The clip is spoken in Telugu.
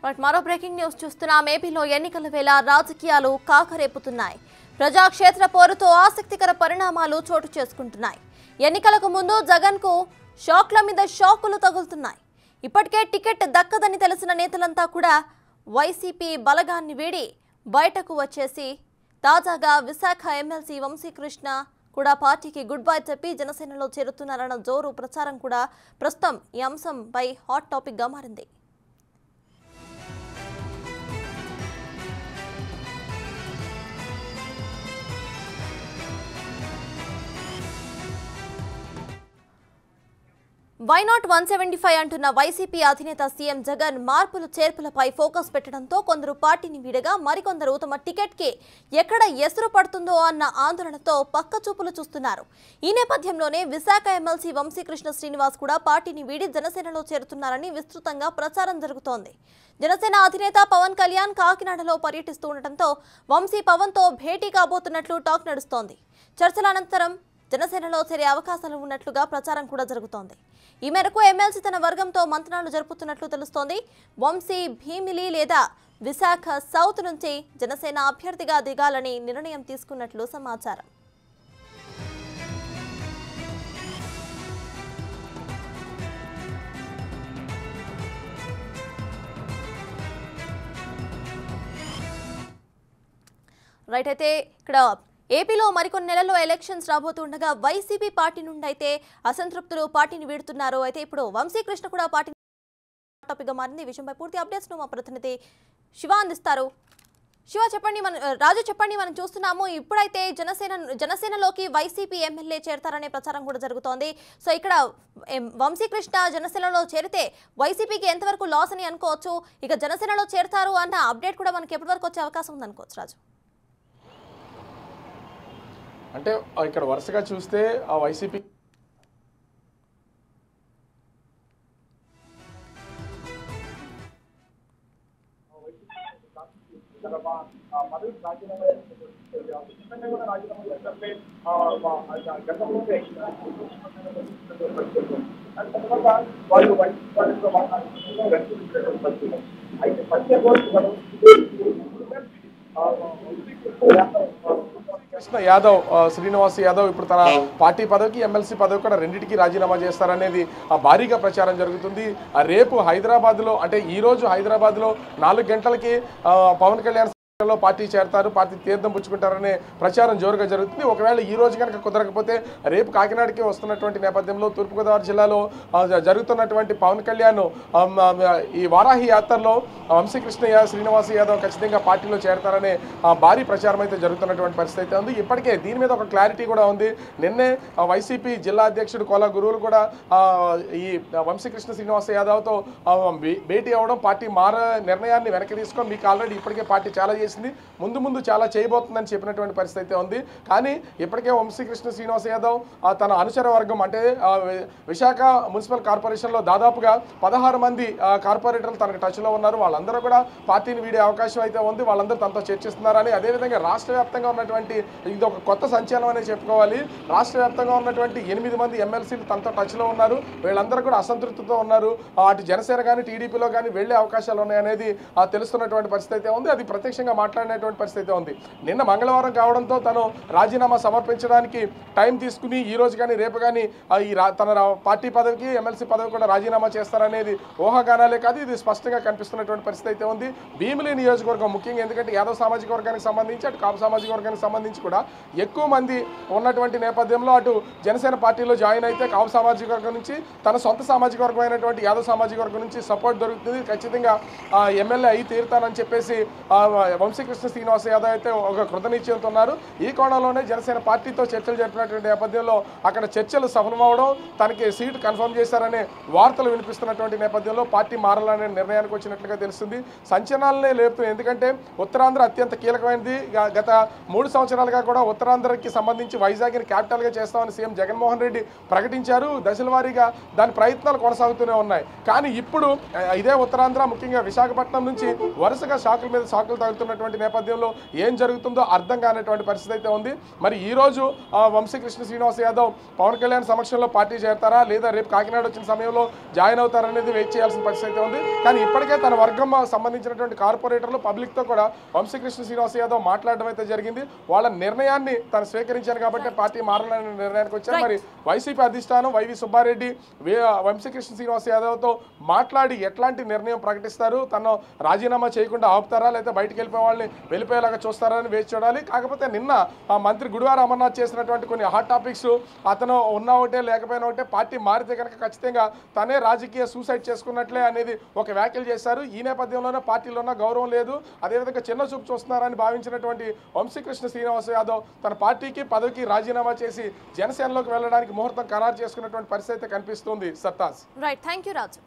బట్ మరో బ్రేకింగ్ న్యూస్ చూస్తున్నాం. ఏపీలో ఎన్నికల వేళ రాజకీయాలు కాకరేపుతున్నాయి. ప్రజాక్షేత్ర పోరుతో ఆసక్తికర పరిణామాలు చోటు చేసుకుంటున్నాయి. ఎన్నికలకు ముందు జగన్కు షాక్ల మీద షాకులు తగులుతున్నాయి. ఇప్పటికే టికెట్ దక్కదని తెలిసిన నేతలంతా కూడా వైసీపీ బలగాన్ని వీడి బయటకు వచ్చేసి తాజాగా విశాఖ ఎమ్మెల్సీ వంశీకృష్ణ కూడా పార్టీకి గుడ్ బై చెప్పి జనసేనలో చేరుతున్నారన్న జోరు ప్రచారం కూడా ప్రస్తుతం ఈ అంశంపై హాట్ టాపిక్ గా మారింది. వై నాట్ 175 అంటున్న వైసీపీ అధినేత సీఎం జగన్ మార్పులు చేర్పులపై ఫోకస్ పెట్టడంతో కొందరు పార్టీని వీడగా మరికొందరు తమ టికెట్కి ఎక్కడ ఎసురు పడుతుందో అన్న ఆందోళనతో పక్కచూపులు చూస్తున్నారు. ఈ నేపథ్యంలోనే విశాఖ ఎమ్మెల్సీ వంశీకృష్ణ శ్రీనివాస్ కూడా పార్టీని వీడి జనసేనలో చేరుతున్నారని విస్తృతంగా ప్రచారం జరుగుతోంది. జనసేన అధినేత పవన్ కళ్యాణ్ కాకినాడలో పర్యటిస్తూ ఉండటంతో వంశీ పవన్తో భేటీ కాబోతున్నట్లు టాక్ నడుస్తోంది. చర్చల అనంతరం జనసేనలో చేరే అవకాశాలు ఉన్నట్లుగా ప్రచారం కూడా జరుగుతోంది. ఈ మేరకు ఎమ్మెల్సీ తన వర్గంతో మంత్రాలు జరుపుతున్నట్లు తెలుస్తోంది. వంశీ భీమిలి లేదా విశాఖ సౌత్ నుంచి జనసేన అభ్యర్థిగా దిగాలని నిర్ణయం తీసుకున్నట్లు సమాచారం. రైట్, అయితే ఇక్కడ ఏపీలో మరికొన్ని నెలల్లో ఎలక్షన్స్ రాబోతుండగా వైసీపీ పార్టీ నుండి అయితే అసంతృప్తులు పార్టీని వీడుతున్నారు. అయితే ఇప్పుడు వంశీకృష్ణ కూడా పార్టీ టాపిక్గా మారింది. ఈ విషయంపై పూర్తి అప్డేట్స్ ను మా ప్రతినిధి శివ అందిస్తారు. శివ చెప్పండి, రాజు చెప్పండి, మనం చూస్తున్నాము ఇప్పుడైతే జనసేనలోకి వైసీపీ ఎమ్మెల్యే చేరతారనే ప్రచారం కూడా జరుగుతోంది. సో ఇక్కడ వంశీకృష్ణ జనసేనలో చేరితే వైసీపీకి ఎంతవరకు లాస్ అని అనుకోవచ్చు? ఇక జనసేనలో చేరతారు అన్న అప్డేట్ కూడా మనకి ఎప్పటి వరకు వచ్చే అవకాశం ఉంది అనుకోవచ్చు రాజు? అంటే ఇక్కడ వరుసగా చూస్తే ఆ వైసీపీ కృష్ణ యాదవ్ శ్రీనివాస్ యాదవ్ ఇప్పుడు తన పార్టీ పదవికి ఎమ్మెల్సీ పదవి కూడా రెండింటికి రాజీనామా చేస్తారనేది భారీగా ప్రచారం జరుగుతుంది. రేపు హైదరాబాద్లో అంటే ఈ రోజు హైదరాబాద్లో 4 గంటలకి పవన్ కళ్యాణ్ పార్టీ చేరతారు, పార్టీ తీర్థం పుచ్చుకుంటారనే ప్రచారం జోరుగా జరుగుతుంది. ఒకవేళ ఈ రోజు కనుక కుదరకపోతే రేపు కాకినాడకి వస్తున్నటువంటి నేపథ్యంలో తూర్పుగోదావరి జిల్లాలో జరుగుతున్నటువంటి పవన్ కళ్యాణ్ ఈ వారాహి యాత్రలో వంశీకృష్ణ శ్రీనివాస్ యాదవ్ ఖచ్చితంగా పార్టీలో చేరతారనే భారీ ప్రచారం అయితే జరుగుతున్నటువంటి పరిస్థితి అయితే ఉంది. ఇప్పటికే దీని మీద ఒక క్లారిటీ కూడా ఉంది. నిన్నే వైసీపీ జిల్లా అధ్యక్షుడు కోలా గురువులు కూడా ఈ వంశీకృష్ణ శ్రీనివాస్ యాదవ్తో భేటీ అవ్వడం, పార్టీ నిర్ణయాన్ని వెనక్కి తీసుకొని మీకు ఆల్రెడీ ఇప్పటికే పార్టీ చాలా ముందు ముందు చాలా చేయబోతుందని చెప్పినటువంటి పరిస్థితి అయితే ఉంది. కానీ ఇప్పటికే వంశీకృష్ణ శ్రీనివాస్ యాదవ్ తన అనుచర వర్గం అంటే విశాఖ మున్సిపల్ కార్పొరేషన్లో దాదాపుగా 16 మంది కార్పొరేటర్లు తనకు టచ్లో ఉన్నారు. వాళ్ళందరూ కూడా పార్టీని వీడే అవకాశం అయితే ఉంది. వాళ్ళందరూ తనతో చర్చిస్తున్నారని, అదేవిధంగా రాష్ట్ర వ్యాప్తంగా ఉన్నటువంటి ఇది ఒక కొత్త సంచలనం అనే చెప్పుకోవాలి. రాష్ట్ర వ్యాప్తంగా ఉన్నటువంటి 8 మంది ఎమ్మెల్సీలు తనతో టచ్లో ఉన్నారు. వీళ్ళందరూ కూడా అసంతృప్తితో ఉన్నారు. అటు జనసేన కానీ టీడీపీలో కానీ వెళ్లే అవకాశాలు ఉన్నాయనేది తెలుస్తున్నటువంటి పరిస్థితి అయితే ఉంది. అది ప్రత్యక్షంగా మాట్లాడినటువంటి పరిస్థితి ఉంది. నిన్న మంగళవారం కావడంతో తను రాజీనామా సమర్పించడానికి టైం తీసుకుని ఈ రోజు కానీ రేపు కానీ తన పార్టీ పదవికి ఎమ్మెల్సీ పదవి కూడా రాజీనామా చేస్తారనేది ఊహాగానాలే కాదు, ఇది స్పష్టంగా కనిపిస్తున్నటువంటి పరిస్థితి అయితే ఉంది. భీమిలి నియోజకవర్గం ముఖ్యంగా ఎందుకంటే యాదవ్ సామాజిక వర్గానికి సంబంధించి అటు కాపు సామాజిక వర్గానికి సంబంధించి కూడా ఎక్కువ మంది ఉన్నటువంటి నేపథ్యంలో అటు జనసేన పార్టీలో జాయిన్ అయితే కాపు సామాజిక వర్గం నుంచి తన సొంత సామాజిక వర్గం అయినటువంటి యాదవ్ సామాజిక వర్గం నుంచి సపోర్ట్ దొరుకుతుంది. ఖచ్చితంగా ఎమ్మెల్యే అయి తీరుతానని చెప్పేసి వంశీకృష్ణ శ్రీనివాస్ యాదవ్ అయితే ఒక కృతనిశ్చయంతో ఉన్నారు. ఈ కోణంలోనే జనసేన పార్టీతో చర్చలు జరిపినటువంటి నేపథ్యంలో అక్కడ చర్చలు సఫలమవడం, తనకి సీటు కన్ఫర్మ్ చేశారనే వార్తలు వినిపిస్తున్నటువంటి నేపథ్యంలో పార్టీ మారాలనే నిర్ణయానికి వచ్చినట్లుగా తెలుస్తుంది. సంచలనాలనే లేపుతుంది. ఎందుకంటే ఉత్తరాంధ్ర అత్యంత కీలకమైనది. గత 3 సంవత్సరాలుగా కూడా ఉత్తరాంధ్రకి సంబంధించి వైజాగ్ని క్యాపిటల్గా చేస్తామని సీఎం జగన్మోహన్ రెడ్డి ప్రకటించారు. దశల వారీగా దాని ప్రయత్నాలు కొనసాగుతూనే ఉన్నాయి. కానీ ఇప్పుడు ఇదే ఉత్తరాంధ్ర ముఖ్యంగా విశాఖపట్నం నుంచి వరుసగా షాకుల మీద షాకులు తగులుతున్న ఉన్నటువంటి నేపథ్యంలో ఏం జరుగుతుందో అర్థం కానటువంటి పరిస్థితి అయితే ఉంది. మరి ఈ రోజు వంశీకృష్ణ శ్రీనివాస్ యాదవ్ పవన్ కళ్యాణ్ సమక్షంలో పార్టీ చేరతారా లేదా రేపు కాకినాడ వచ్చిన సమయంలో జాయిన్ అవుతారనేది వెయిట్ చేయాల్సిన పరిస్థితి అయితే ఉంది. కానీ ఇప్పటికే తన వర్గం సంబంధించినటువంటి కార్పొరేటర్లు పబ్లిక్తో కూడా వంశీకృష్ణ శ్రీనివాస్ యాదవ్ మాట్లాడడం అయితే జరిగింది. వాళ్ళ నిర్ణయాన్ని తను స్వీకరించారు కాబట్టి పార్టీ మారాలనే నిర్ణయానికి వచ్చారు. మరి వైసీపీ అధిష్టానం వైవి సుబ్బారెడ్డి వంశీకృష్ణ శ్రీనివాస్ యాదవ్తో మాట్లాడి ఎట్లాంటి నిర్ణయం ప్రకటిస్తారు, తను రాజీనామా చేయకుండా ఆపుతారా లేదా బయటకు వెళ్ళిపోయే వాళ్ళని వెళ్ళిపోయేలాగా చూస్తారా అని వేచి చూడాలి. కాకపోతే నిన్న మంత్రి గుడివార అమర్నాథ్ చేసినటువంటి కొన్ని హాట్ టాపిక్స్, అతను ఉన్నా ఒకటే లేకపోయినా ఒకటే, పార్టీ మారితే కనుక ఖచ్చితంగా తనే రాజకీయ సూసైడ్ చేసుకున్నట్లే అనేది ఒక వ్యాఖ్యలు చేశారు. ఈ నేపథ్యంలోనే పార్టీలో ఉన్న గౌరవం లేదు, అదేవిధంగా చిన్న చూపు చూస్తున్నారని భావించినటువంటి వంశీకృష్ణ శ్రీనివాస్ యాదవ్ తన పార్టీకి పదవికి రాజీనామా చేసి జనసేనలోకి వెళ్ళడానికి ముహూర్తం ఖరారు చేసుకున్నటువంటి పరిస్థితి కనిపిస్తుంది. సత్తాజ్. Right, thank you Raju.